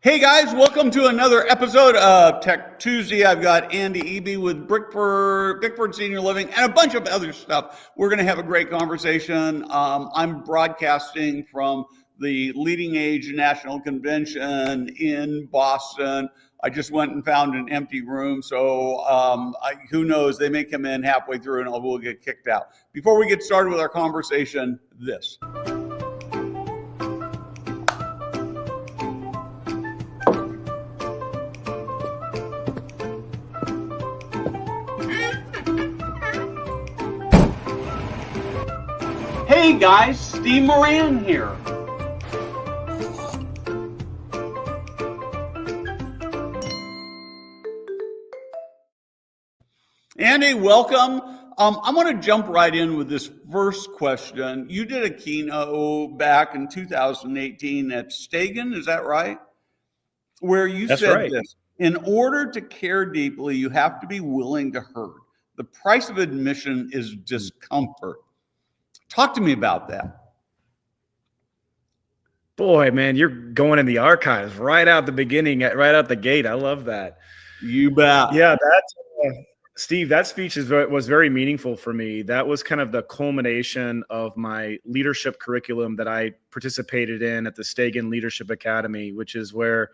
Hey guys, welcome to another episode of Tech Tuesday. I've got Andy Eby with Bickford Senior Living and a bunch of other stuff. We're going to have a great conversation. I'm broadcasting from the Leading Age National Convention in Boston. I just went and found an empty room, so who knows, they may come in halfway through and we'll get kicked out. Before we get started with our conversation, this. Hey guys, Steve Moran here. Andy, welcome. I'm going to jump right in with this first question. You did a keynote back in 2018 at Stegen, is that right? Where you said this: in order to care deeply, you have to be willing to hurt. The price of admission is discomfort. Talk to me about that. Boy, man, you're going in the archives right out the beginning, right out the gate. I love that. You bet. Yeah, Steve, that speech was very meaningful for me. That was kind of the culmination of my leadership curriculum that I participated in at the Stegen Leadership Academy, which is where,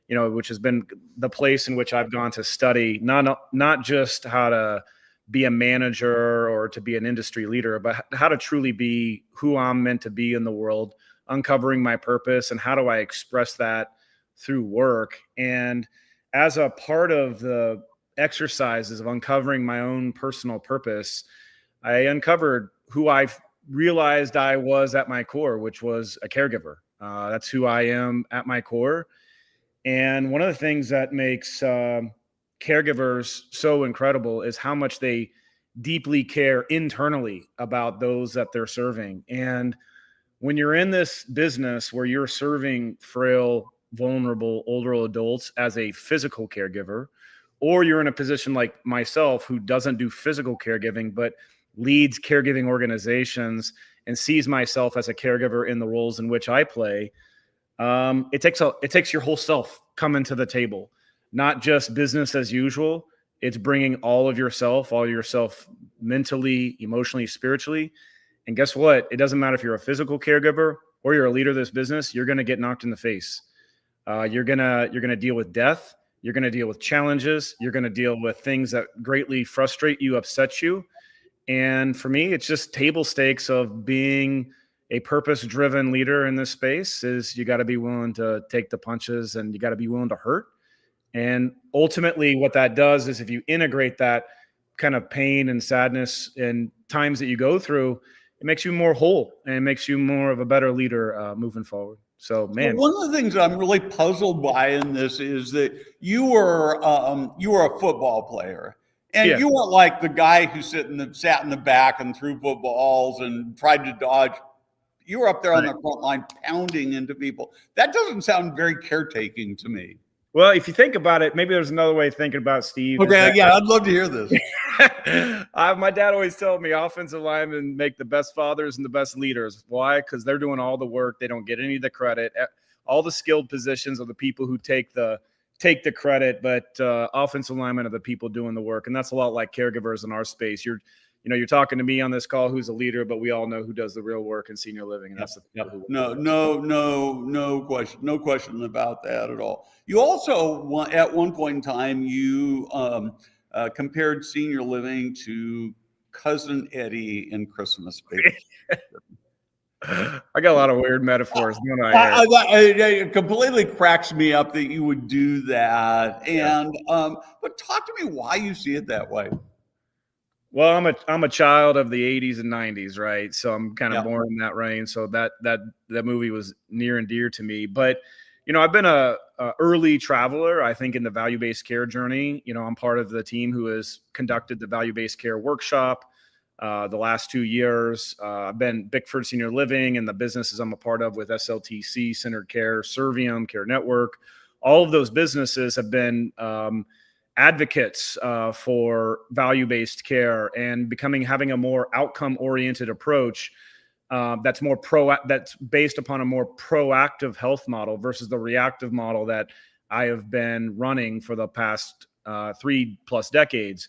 which has been the place in which I've gone to study, not just how to be a manager or to be an industry leader, but how to truly be who I'm meant to be in the world, uncovering my purpose, and how do I express that through work. And as a part of the exercises of uncovering my own personal purpose, I uncovered who I realized I was at my core, which was a caregiver. That's who I am at my core. And one of the things that makes caregivers so incredible is how much they deeply care internally about those that they're serving. And when you're in this business where you're serving frail, vulnerable, older adults as a physical caregiver, or you're in a position like myself who doesn't do physical caregiving, but leads caregiving organizations and sees myself as a caregiver in the roles in which I play, it takes your whole self coming to the table. Not just business as usual. It's bringing all yourself mentally, emotionally, spiritually. And guess what? It doesn't matter if you're a physical caregiver or you're a leader of this business, you're going to get knocked in the face. You're going to deal with death. You're going to deal with challenges. You're going to deal with things that greatly frustrate you, upset you. And for me, it's just table stakes of being a purpose-driven leader in this space is you got to be willing to take the punches and you got to be willing to hurt. And ultimately what that does is if you integrate that kind of pain and sadness and times that you go through, it makes you more whole and it makes you more of a better leader moving forward. So, man. One of the things that I'm really puzzled by in this is that you were a football player. And you weren't like the guy who sat in the back and threw footballs and tried to dodge. You were up there on the front line pounding into people. That doesn't sound very caretaking to me. Well, if you think about it, maybe there's another way of thinking about Steve. Okay, yeah, I'd love to hear this. My dad always told me offensive linemen make the best fathers and the best leaders. Why? Because they're doing all the work. They don't get any of the credit. All the skilled positions are the people who take the credit, but offensive linemen are the people doing the work. And that's a lot like caregivers in our space. You're talking to me on this call who's a leader, but we all know who does the real work in senior living. And that's no question about that at all. You also, at one point in time, you compared senior living to Cousin Eddy in Christmas Vacation. I got a lot of weird metaphors. It completely cracks me up that you would do that. And but talk to me why you see it that way. Well, I'm a child of the 80s and 90s, right? So I'm kind of born in that reign. So that movie was near and dear to me. But I've been a early traveler, I think, in the value-based care journey. I'm part of the team who has conducted the value-based care workshop the last 2 years. I've been Bickford Senior Living and the businesses I'm a part of with SLTC, Centered Care, Servium, Care Network. All of those businesses have been advocates for value-based care and having a more outcome-oriented approach that's based upon a more proactive health model versus the reactive model that I have been running for the past 3+ decades.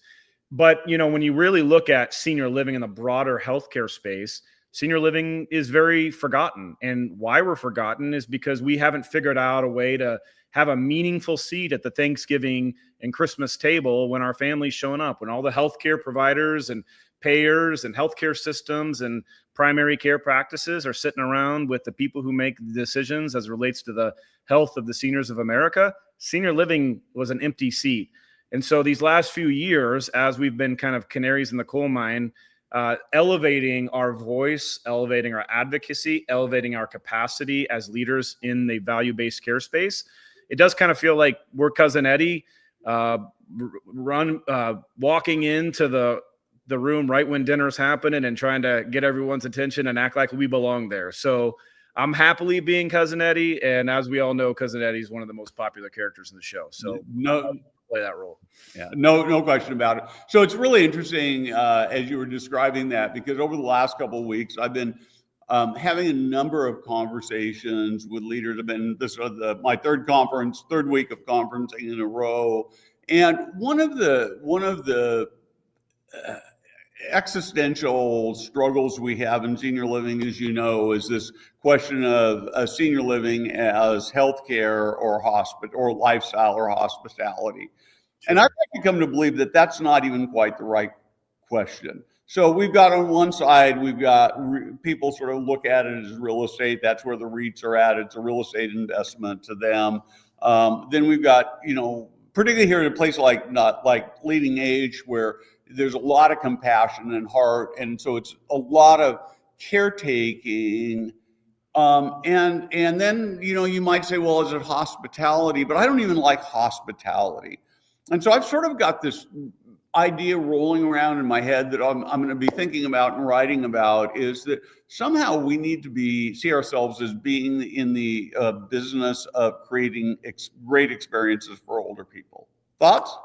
But, when you really look at senior living in the broader healthcare space, senior living is very forgotten. And why we're forgotten is because we haven't figured out a way to have a meaningful seat at the Thanksgiving and Christmas table when our family's showing up, when all the healthcare providers and payers and healthcare systems and primary care practices are sitting around with the people who make the decisions as it relates to the health of the seniors of America. Senior living was an empty seat. And so these last few years, as we've been kind of canaries in the coal mine, elevating our voice, elevating our advocacy, elevating our capacity as leaders in the value-based care space, it does kind of feel like we're Cousin Eddy walking into the room right when dinner's happening and trying to get everyone's attention and act like we belong there. So I'm happily being Cousin Eddy, and as we all know, Cousin Eddy is one of the most popular characters in the show. So no, play that role. Yeah, no question about it. So it's really interesting as you were describing that, because over the last couple of weeks, I've been having a number of conversations with leaders. I've been my third week of conferencing in a row, and one of the existential struggles we have in senior living, as you know, is this question of senior living as healthcare or hospital or lifestyle or hospitality. And I've come to believe that that's not even quite the right question. So we've got on one side, we've got people sort of look at it as real estate. That's where the REITs are at. It's a real estate investment to them. Then we've got, particularly here in a place like Leading Age, where there's a lot of compassion and heart. And so it's a lot of caretaking. And then, you might say, well, is it hospitality? But I don't even like hospitality. And so I've sort of got this idea rolling around in my head that I'm going to be thinking about and writing about, is that somehow we need to see ourselves as being in the business of creating great experiences for older people. Thoughts?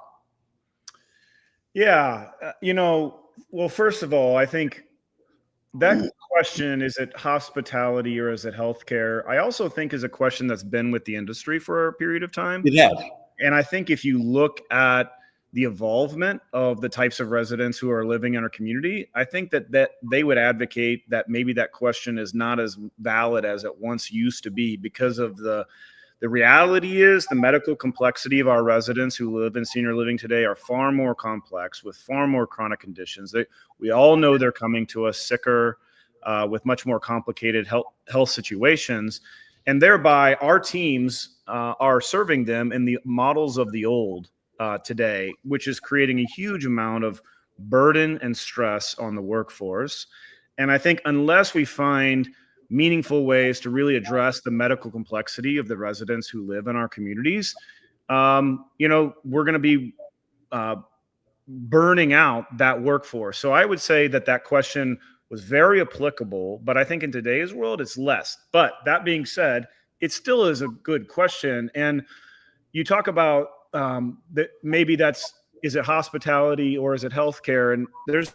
Yeah. Well, first of all, I think that question, is it hospitality or is it healthcare, I also think is a question that's been with the industry for a period of time. It has. And I think if you look at the evolvement of the types of residents who are living in our community, I think that they would advocate that maybe that question is not as valid as it once used to be, because of the reality is the medical complexity of our residents who live in senior living today are far more complex, with far more chronic conditions. We all know they're coming to us sicker, with much more complicated health situations. And thereby our teams are serving them in the models of the old today, which is creating a huge amount of burden and stress on the workforce. And I think unless we find meaningful ways to really address the medical complexity of the residents who live in our communities, we're going to be burning out that workforce. So I would say that question was very applicable, but I think in today's world, it's less. But that being said, it still is a good question. And you talk about that maybe is it hospitality or is it healthcare? And there's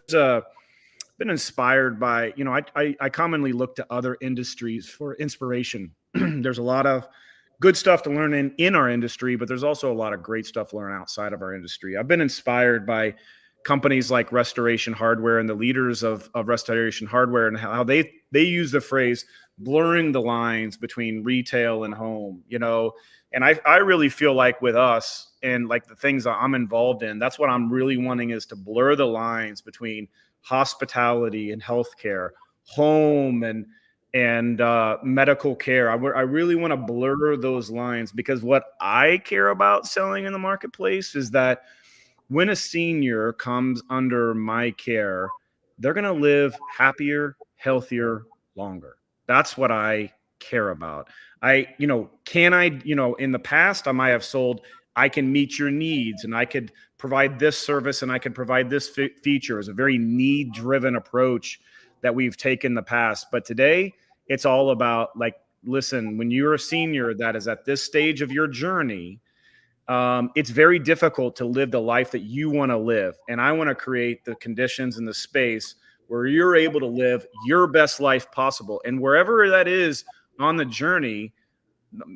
been inspired by, I commonly look to other industries for inspiration. There's a lot of good stuff to learn in our industry, but there's also a lot of great stuff to learn outside of our industry. I've been inspired by companies like Restoration Hardware and the leaders of Restoration Hardware, and how they use the phrase blurring the lines between retail and home, and I really feel like with us and like the things that I'm involved in, that's what I'm really wanting, is to blur the lines between hospitality and healthcare, home and medical care. I really want to blur those lines, because what I care about selling in the marketplace is that when a senior comes under my care, they're going to live happier, healthier, longer. That's what I care about. In the past, I might have sold, I can meet your needs and I could provide this service and I could provide this feature. It's a very need-driven approach that we've taken in the past. But today, it's all about, listen, when you're a senior that is at this stage of your journey, it's very difficult to live the life that you want to live. And I want to create the conditions and the space where you're able to live your best life possible. And wherever that is on the journey,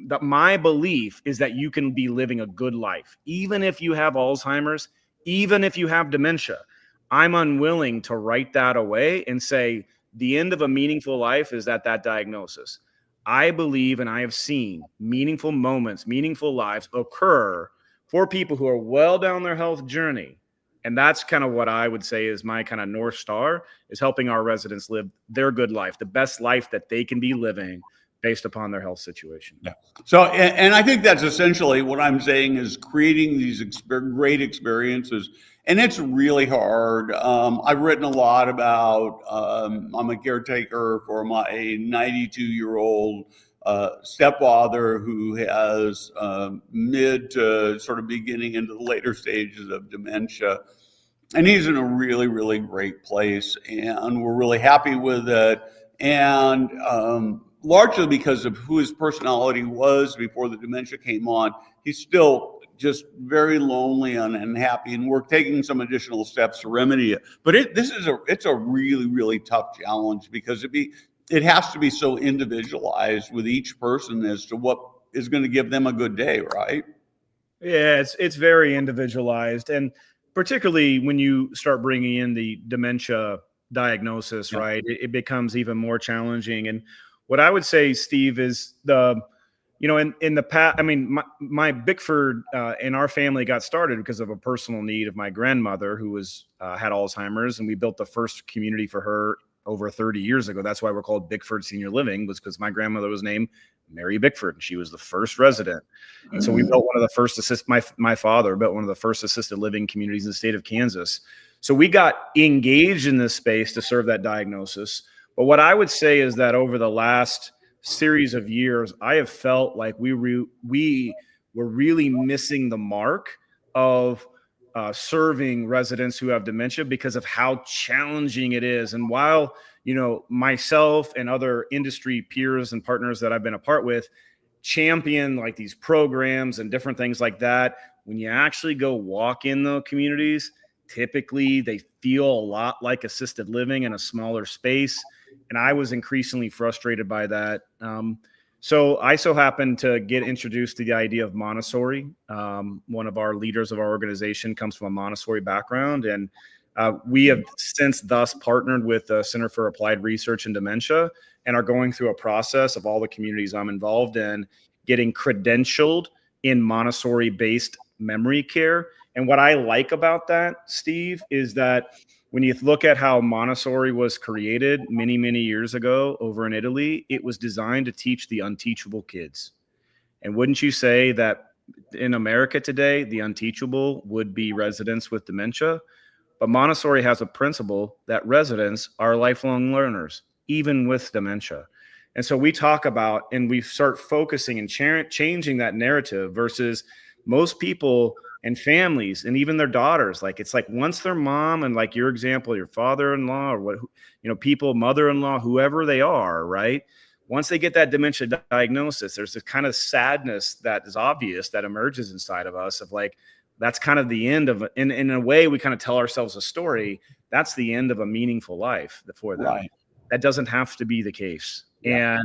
that my belief is that you can be living a good life, even if you have Alzheimer's, even if you have dementia. I'm unwilling to write that away and say the end of a meaningful life is at that diagnosis. I believe, and I have seen meaningful moments, meaningful lives occur for people who are well down their health journey. And that's kind of what I would say is my kind of North Star, is helping our residents live their good life, the best life that they can be living based upon their health situation. Yeah. So, and I think that's essentially what I'm saying, is creating these great experiences. And it's really hard. I've written a lot about, I'm a caretaker for my 92-year-old stepfather who has mid to sort of beginning into the later stages of dementia. And he's in a really, really great place. And we're really happy with it. And largely because of who his personality was before the dementia came on, he's still just very lonely and unhappy, and we're taking some additional steps to remedy it. But it's a really, really tough challenge, because it has to be so individualized with each person as to what is going to give them a good day, right? Yeah, it's very individualized, and particularly when you start bringing in the dementia diagnosis, Yeah. right? It becomes even more challenging. And what I would say, Steve, is in the past, I mean, my Bickford and our family got started because of a personal need of my grandmother, who had Alzheimer's, and we built the first community for her over 30 years ago. That's why we're called Bickford Senior Living, was because my grandmother was named Mary Bickford, and she was the first resident. And so we built one of the first my father built one of the first assisted living communities in the state of Kansas. So we got engaged in this space to serve that diagnosis. But what I would say is that over the last series of years, I have felt like we were really missing the mark of serving residents who have dementia, because of how challenging it is. And while, myself and other industry peers and partners that I've been a part with champion like these programs and different things like that, when you actually go walk in the communities, typically they feel a lot like assisted living in a smaller space. And I was increasingly frustrated by that. So I so happened to get introduced to the idea of Montessori. One of our leaders of our organization comes from a Montessori background, and we have since thus partnered with the Center for Applied Research in Dementia, and are going through a process of all the communities I'm involved in getting credentialed in Montessori-based memory care. And what I like about that, Steve, is that when you look at how Montessori was created many, many years ago over in Italy, it was designed to teach the unteachable kids. And wouldn't you say that in America today, the unteachable would be residents with dementia? But Montessori has a principle that residents are lifelong learners, even with dementia. And so we talk about, and we start focusing and changing that narrative, versus most people and families and even their daughters. Like, it's like once their mom, and like your example, your father-in-law, or what, people, mother-in-law, whoever they are, right? Once they get that dementia diagnosis, there's this kind of sadness that is obvious that emerges inside of us of like, that's kind of the end of, in a way, we kind of tell ourselves a story. That's the end of a meaningful life for them. Right. That doesn't have to be the case. Yeah.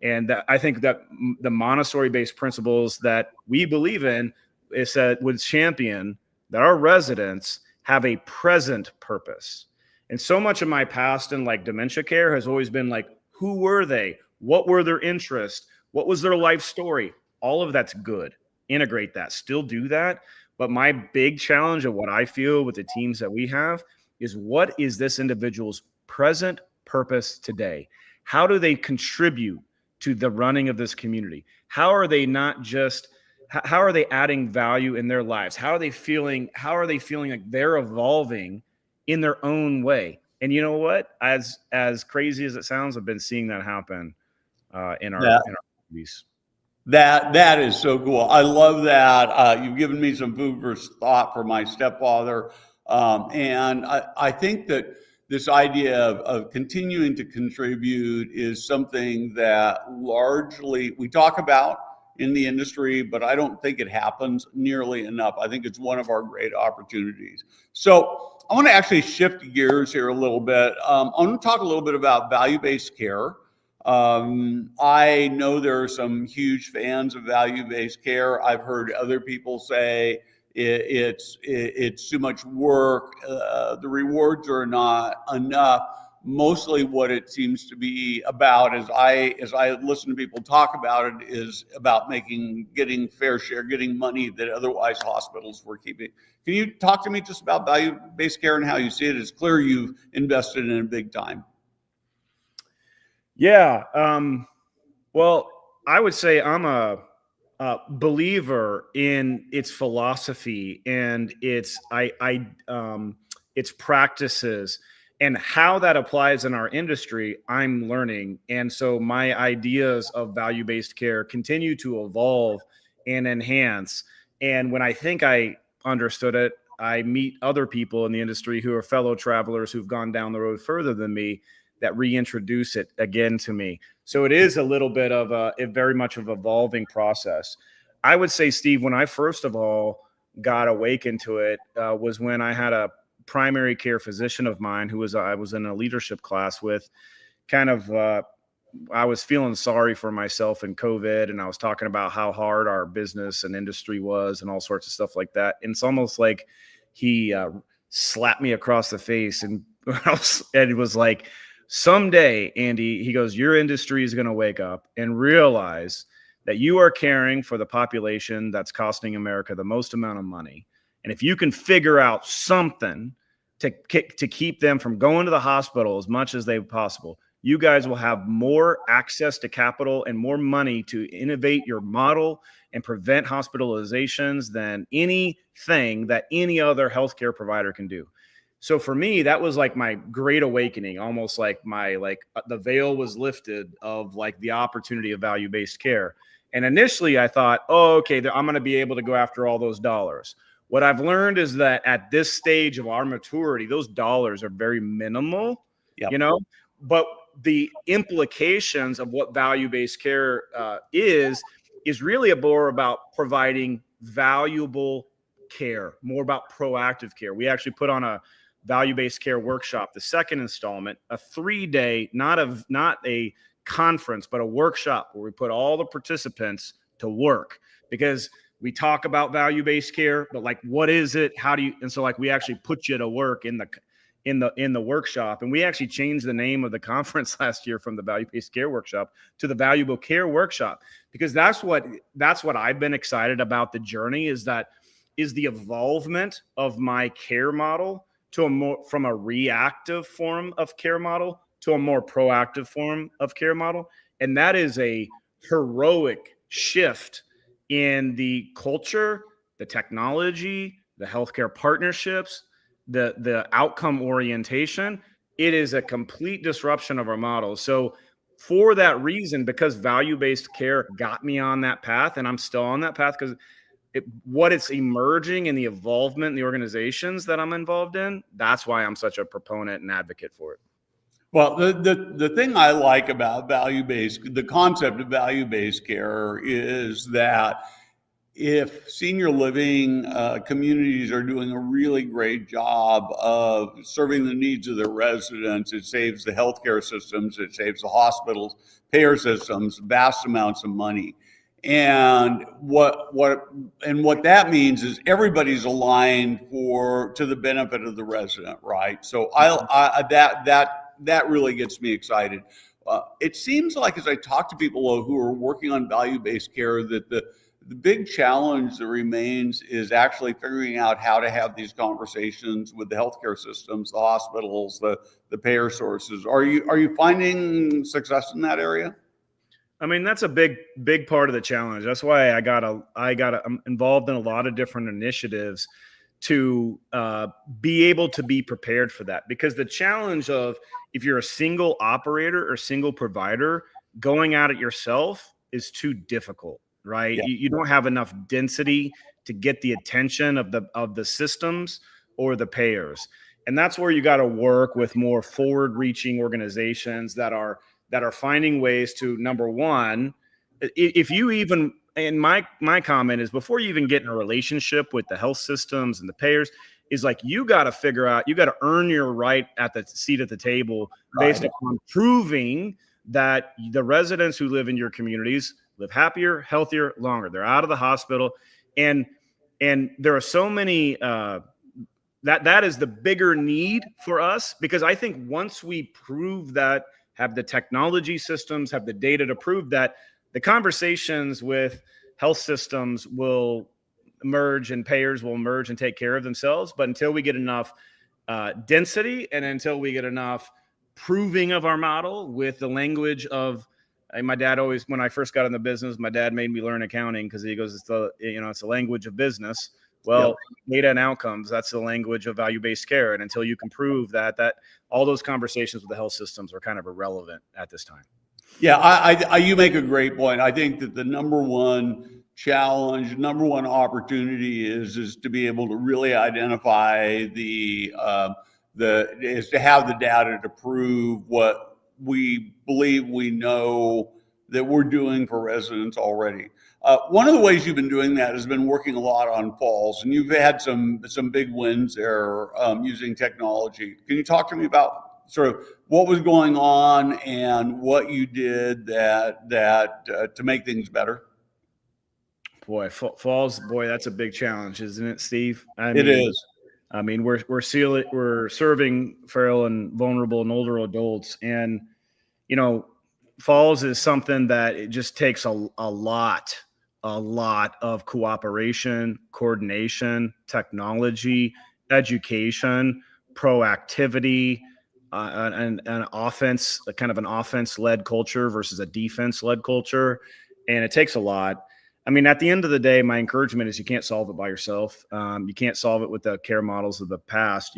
And I think that the Montessori-based principles that we believe in is that would champion that our residents have a present purpose. And so much of my past in like dementia care has always been like, who were they? What were their interests? What was their life story? All of that's good. Integrate that, still do that. But my big challenge of what I feel with the teams that we have is, what is this individual's present purpose today? How do they contribute to the running of this community? How are they adding value in their lives? How are they feeling like they're evolving in their own way? And you know what? As crazy as it sounds, I've been seeing that happen in our communities. That is so cool. I love that. You've given me some food for thought for my stepfather. And I think that this idea of continuing to contribute is something that largely we talk about in the industry, but I don't think it happens nearly enough. I think it's one of our great opportunities. So I want to actually shift gears here a little bit. I want to talk a little bit about value-based care. I know there are some huge fans of value-based care. I've heard other people say it's too much work. The rewards are not enough. Mostly what it seems to be about, as I listen to people talk about it, is about getting fair share, getting money that otherwise hospitals were keeping. Can you talk to me just about value-based care and how you see it? It's clear you've invested in it big time. Yeah. Well, I would say I'm a believer in its philosophy and its practices, and how that applies in our industry. I'm learning, and so my ideas of value-based care continue to evolve and enhance. And when I think I understood it, I meet other people in the industry who are fellow travelers who've gone down the road further than me that reintroduce it again to me. So it is a little bit of a very much of evolving process. I would say, Steve, when I first of all got awakened to it was when I had a primary care physician of mine who I was in a leadership class with. Kind of, I was feeling sorry for myself in COVID, and I was talking about how hard our business and industry was, and all sorts of stuff like that. And it's almost like he slapped me across the face, and it was like, someday, Andy, he goes, your industry is going to wake up and realize that you are caring for the population that's costing America the most amount of money. And if you can figure out something to keep them from going to the hospital as much as they possible, you guys will have more access to capital and more money to innovate your model and prevent hospitalizations than anything that any other healthcare provider can do. So for me, that was like my great awakening, almost like the veil was lifted of like the opportunity of value-based care. And initially I thought, oh, okay, I'm going to be able to go after all those dollars. What I've learned is that at this stage of our maturity, those dollars are very minimal, Yep. But the implications of what value-based care is really more about providing valuable care, more about proactive care. We actually put on a value-based care workshop, the second installment, a 3-day, not a conference, but a workshop where we put all the participants to work, because we talk about value-based care, but like, what is it? How do you, and so like, we actually put you to work in the workshop. And we actually changed the name of the conference last year from the value-based care workshop to the valuable care workshop, because that's what I've been excited about. The journey is the evolvement of my care model from a reactive form of care model to a more proactive form of care model. And that is a heroic shift in the culture, the technology, the healthcare partnerships, the outcome orientation. It is a complete disruption of our model. So for that reason, because value-based care got me on that path, and I'm still on that path, because what it's emerging in the evolvement in the organizations that I'm involved in, that's why I'm such a proponent and advocate for it. Well, the thing I like about the concept of value-based care is that if senior living communities are doing a really great job of serving the needs of their residents, it saves the healthcare systems, it saves the hospitals, payer systems, vast amounts of money. And what that means is everybody's aligned to the benefit of the resident, right? So that really gets me excited. It seems like, as I talk to people who are working on value-based care, that the big challenge that remains is actually figuring out how to have these conversations with the healthcare systems, the hospitals, the payer sources. Are you finding success in that area? I mean, that's a big part of the challenge. That's why I'm involved in a lot of different initiatives to be able to be prepared for that. Because the challenge of, if you're a single operator or single provider, going at it yourself is too difficult, right? Yeah. You don't have enough density to get the attention of the systems or the payers. And that's where you got to work with more forward-reaching organizations that are finding ways to, number one, if you even, and my comment is, before you even get in a relationship with the health systems and the payers, is like, you got to figure out, you got to earn your right at the seat at the table based upon proving that the residents who live in your communities live happier, healthier, longer. They're out of the hospital. And there are so many, that is the bigger need for us, because I think once we prove that, have the technology systems, have the data to prove that, the conversations with health systems will emerge and payers will emerge and take care of themselves. But until we get enough density, and until we get enough proving of our model with the language of, my dad always, when I first got in the business, my dad made me learn accounting, because he goes, it's the language of business. Well, data and outcomes, that's the language of value-based care. And until you can prove that all those conversations with the health systems are kind of irrelevant at this time. Yeah, you make a great point. I think that the number one challenge, number one opportunity is to be able to really identify is to have the data to prove what we believe we know that we're doing for residents already. One of the ways you've been doing that has been working a lot on falls, and you've had some big wins there using technology. Can you talk to me about sort of what was going on and what you did to make things better? Boy, falls, that's a big challenge, isn't it, Steve? It is. I mean, we're serving frail and vulnerable and older adults, and falls is something that it just takes a lot of cooperation, coordination, technology, education, proactivity, and an offense, kind of an offense-led culture versus a defense-led culture, and it takes a lot. I mean, at the end of the day, my encouragement is you can't solve it by yourself. You can't solve it with the care models of the past.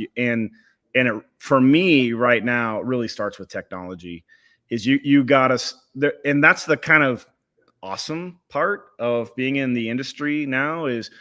For me right now, it really starts with technology. Is you got us there, and that's the kind of awesome part of being in the industry now. Is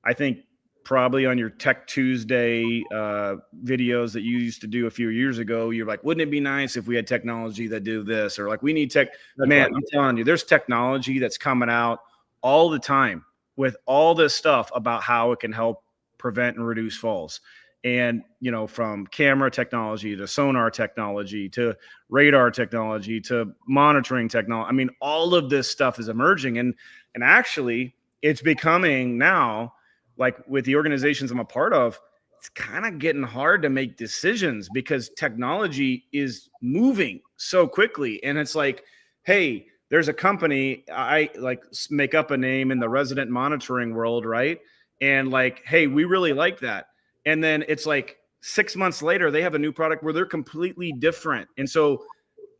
I think probably on your Tech Tuesday videos that you used to do a few years ago, you're like, wouldn't it be nice if we had technology that do this, or like we need tech? Man, I'm telling you, there's technology that's coming out all the time with all this stuff about how it can help prevent and reduce falls. And, from camera technology to sonar technology to radar technology to monitoring technology. I mean, all of this stuff is emerging, and actually it's becoming now, like with the organizations I'm a part of, it's kind of getting hard to make decisions because technology is moving so quickly. And it's like, hey, there's a company, I like make up a name in the resident monitoring world, right? And like, hey, we really like that. And then it's like 6 months later, they have a new product where they're completely different. And so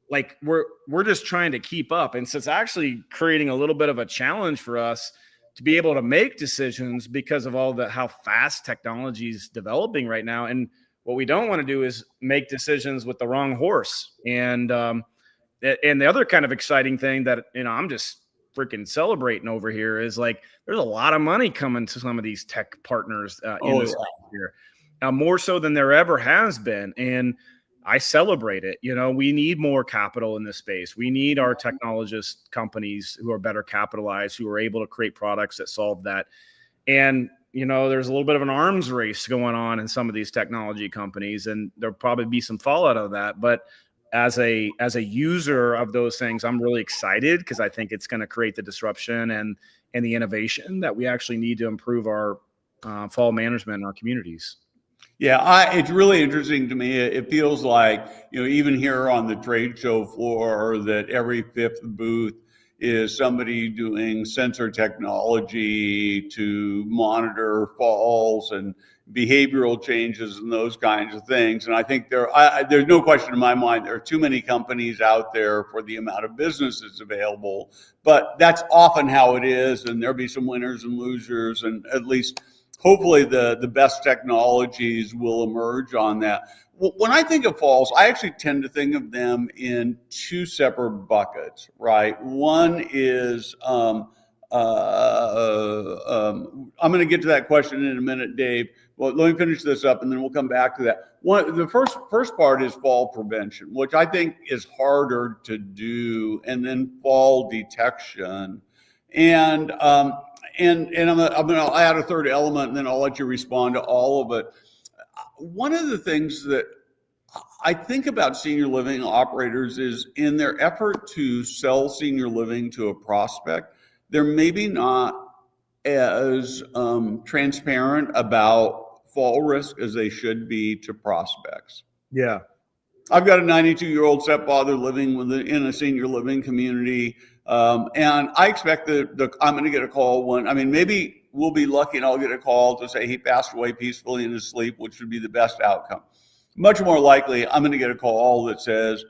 like, we're just trying to keep up. And so it's actually creating a little bit of a challenge for us to be able to make decisions because of how fast technology is developing right now. And what we don't want to do is make decisions with the wrong horse. And the other kind of exciting thing that, I'm just freaking celebrating over here is like, there's a lot of money coming to some of these tech partners in this year, more so than there ever has been. And I celebrate it. We need more capital in this space. We need our technologist companies who are better capitalized, who are able to create products that solve that. And, there's a little bit of an arms race going on in some of these technology companies, and there'll probably be some fallout of that. But as a user of those things, I'm really excited because I think it's going to create the disruption and the innovation that we actually need to improve our fall management in our communities. Yeah, it's really interesting to me. It feels like, even here on the trade show floor, that every fifth booth is somebody doing sensor technology to monitor falls and behavioral changes and those kinds of things. And I think there's no question in my mind, there are too many companies out there for the amount of business that's available. But that's often how it is, and there'll be some winners and losers, and at least hopefully the best technologies will emerge on that. When I think of falls, I actually tend to think of them in two separate buckets, right? One is, I'm going to get to that question in a minute, Dave. Well, let me finish this up and then we'll come back to that. The first part is fall prevention, which I think is harder to do, and then fall detection. And I'm going to add a third element, and then I'll let you respond to all of it. one of the things that I think about senior living operators is in their effort to sell senior living to a prospect, they're maybe not as transparent about fall risk as they should be to prospects. Yeah. I've got a 92-year-old stepfather living in a senior living community, and I expect that I'm going to get a call maybe we'll be lucky and I'll get a call to say he passed away peacefully in his sleep, which would be the best outcome. Much more likely, I'm going to get a call that says,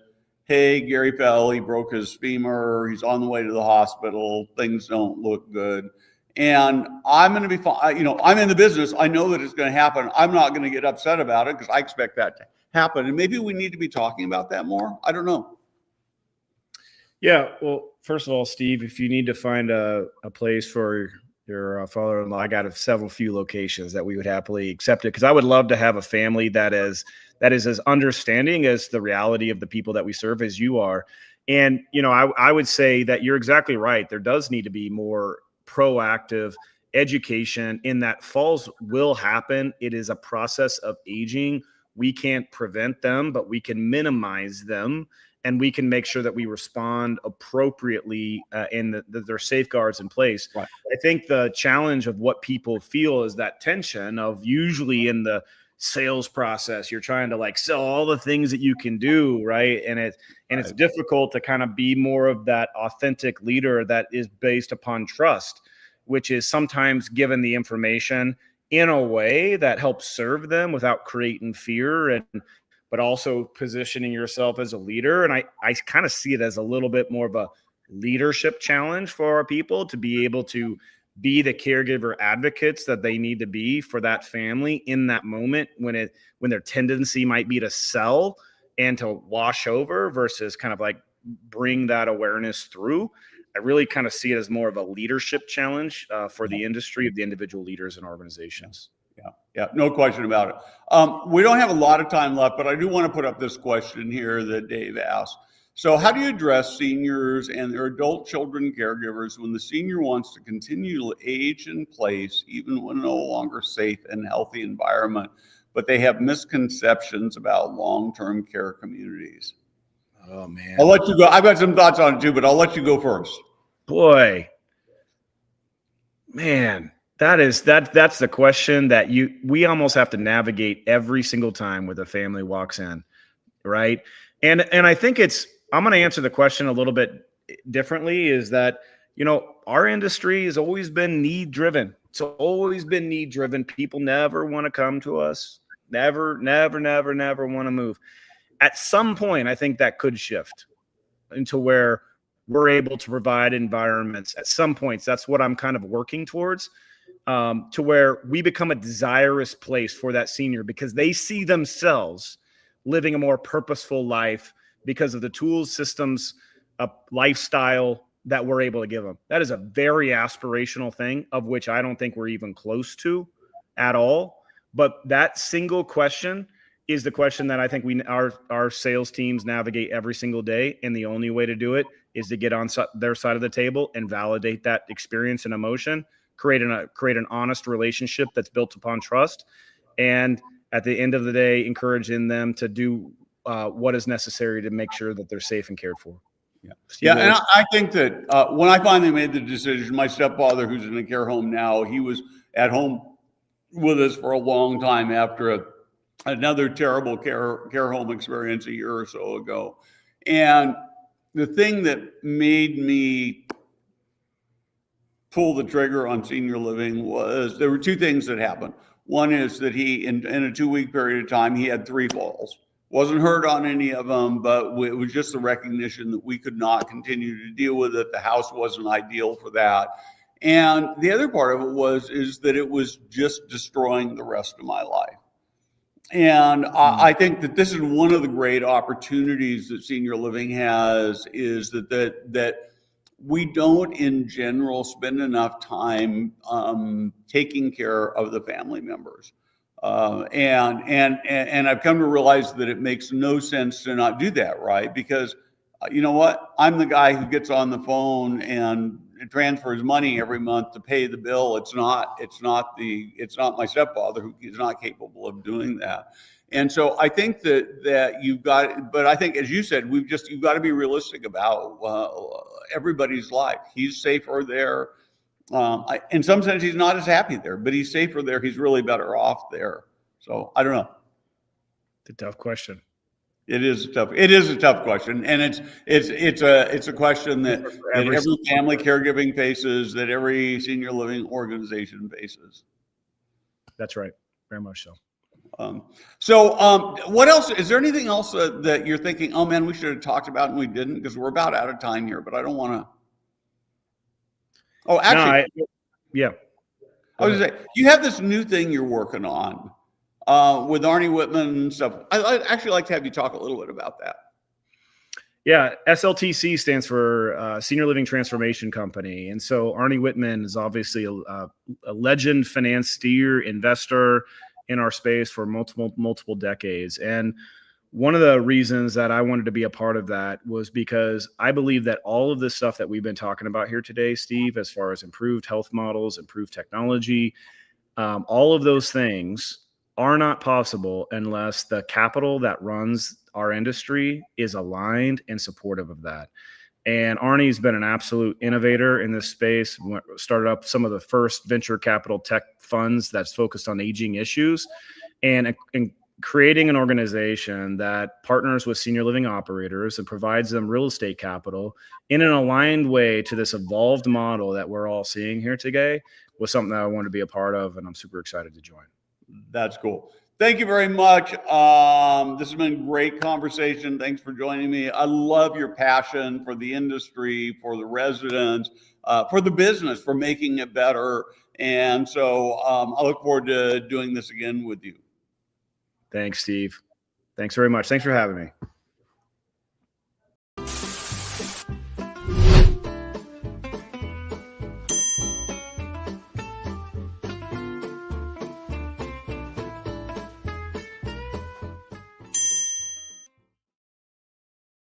hey, Gary fell, he broke his femur, he's on the way to the hospital, things don't look good. And I'm going to be fine. I'm in the business. I know that it's going to happen. I'm not going to get upset about it because I expect that to happen. And maybe we need to be talking about that more. I don't know. Yeah. Well, first of all, Steve, if you need to find a place for your father-in-law, I got several few locations that we would happily accept it, because I would love to have a family that is as understanding as the reality of the people that we serve as you are. And, I would say that you're exactly right. There does need to be more proactive education in that falls will happen. It is a process of aging. We can't prevent them, but we can minimize them, and we can make sure that we respond appropriately and that there are safeguards in place. Right. I think the challenge of what people feel is that tension of, usually in the sales process, you're trying to sell all the things that you can do, right? And it's difficult to kind of be more of that authentic leader that is based upon trust, which is sometimes given the information in a way that helps serve them without creating fear, but also positioning yourself as a leader. And I kind of see it as a little bit more of a leadership challenge for our people to be able to be the caregiver advocates that they need to be for that family in that moment when their tendency might be to sell and to wash over versus kind of bring that awareness through. I really kind of see it as more of a leadership challenge for the industry of the individual leaders and organizations. Yeah, no question about it. We don't have a lot of time left, but I do want to put up this question here that Dave asked. So how do you address seniors and their adult children caregivers when the senior wants to continue to age in place, even when no longer safe and healthy environment, but they have misconceptions about long-term care communities? Oh, man. I'll let you go. I've got some thoughts on it too, but I'll let you go first. Boy, man, that's the question that we almost have to navigate every single time when a family walks in, right? And I think I'm going to answer the question a little bit differently, is that, our industry has always been need driven. It's always been need driven. People never want to come to us. Never want to move. At some point, I think that could shift into where we're able to provide environments at some points. That's what I'm kind of working towards, to where we become a desirous place for that senior, because they see themselves living a more purposeful life because of the tools, systems, lifestyle that we're able to give them. That is a very aspirational thing, of which I don't think we're even close to at all. But that single question is the question that I think our sales teams navigate every single day. And the only way to do it is to get on their side of the table and validate that experience and emotion, create an honest relationship that's built upon trust. And at the end of the day, encouraging them to do what is necessary to make sure that they're safe and cared for. Yeah. Steve, and I think that when I finally made the decision, my stepfather, who's in a care home now, he was at home with us for a long time after another terrible care home experience a year or so ago. And the thing that made me pull the trigger on senior living was there were two things that happened. One is that he, in a 2-week period of time, he had 3 falls. Wasn't hurt on any of them, but it was just the recognition that we could not continue to deal with it. The house wasn't ideal for that. And the other part of it is that it was just destroying the rest of my life. And I think that this is one of the great opportunities that senior living has, is that we don't in general spend enough time taking care of the family members. And I've come to realize that it makes no sense to not do that, right? Because you know what? I'm the guy who gets on the phone and transfers money every month to pay the bill. It's not my stepfather who is not capable of doing that. And so I think that you've got, but I think, as you said, you've got to be realistic about everybody's life. He's safer there. In some sense, he's not as happy there, but he's safer there. He's really better off there. So I don't know. It's a tough question. It is a tough question, and it's a question that every family caregiving faces, that every senior living organization faces. That's right, very much so. What else? Is there anything else that you're thinking, oh man, we should have talked about and we didn't? Because we're about out of time here, but I don't want to. Oh, actually, yeah. I was going to say, you have this new thing you're working on with Arnie Whitman and stuff. I'd actually like to have you talk a little bit about that. Yeah, SLTC stands for Senior Living Transformation Company. And so Arnie Whitman is obviously a legend financier, investor in our space for multiple decades. And one of the reasons that I wanted to be a part of that was because I believe that all of this stuff that we've been talking about here today, Steve, as far as improved health models, improved technology, all of those things are not possible unless the capital that runs our industry is aligned and supportive of that. And Arnie's been an absolute innovator in this space, started up some of the first venture capital tech funds that's focused on aging issues, and creating an organization that partners with senior living operators and provides them real estate capital in an aligned way to this evolved model that we're all seeing here today was something that I wanted to be a part of, and I'm super excited to join. That's cool. Thank you very much. This has been a great conversation. Thanks for joining me. I love your passion for the industry, for the residents, for the business, for making it better. And so I look forward to doing this again with you. Thanks, Steve. Thanks very much. Thanks for having me.